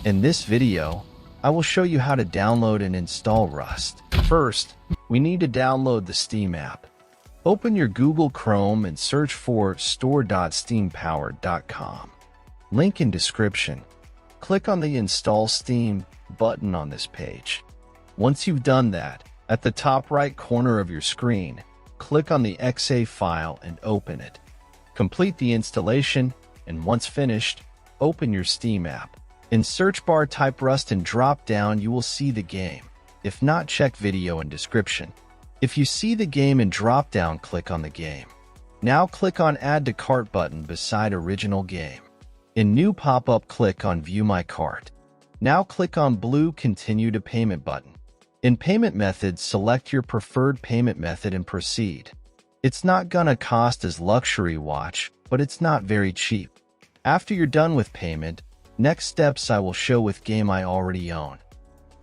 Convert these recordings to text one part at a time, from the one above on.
In this video, I will show you how to download and install Rust. First, we need to download the Steam app. Open your Google Chrome and search for store.steampowered.com. Link in description. Click on the Install Steam button on this page. Once you've done that, at the top right corner of your screen, click on the .exe file and open it. Complete the installation, and once finished, open your Steam app. In search bar, type Rust and drop down, you will see the game. If not, check video in description. If you see the game in drop down, click on the game. Now click on Add to Cart button beside original game. In new pop-up, click on View My Cart. Now click on blue Continue to Payment button. In payment methods, select your preferred payment method and proceed. It's not gonna cost as luxury watch, but it's not very cheap. After you're done with payment, next steps I will show with game I already own.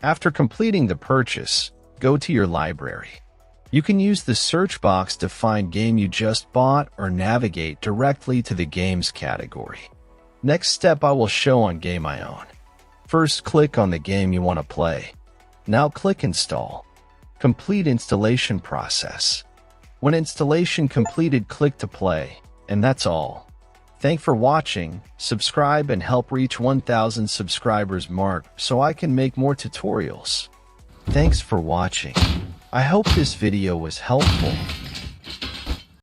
After completing the purchase, go to your library. You can use the search box to find game you just bought or navigate directly to the games category. Next step I will show on game I own. First, click on the game you want to play. Now click Install. Complete installation process. When installation completed, click to play, and that's all. Thanks for watching. Subscribe and help reach 1,000 subscribers mark so I can make more tutorials. Thanks for watching. I hope this video was helpful.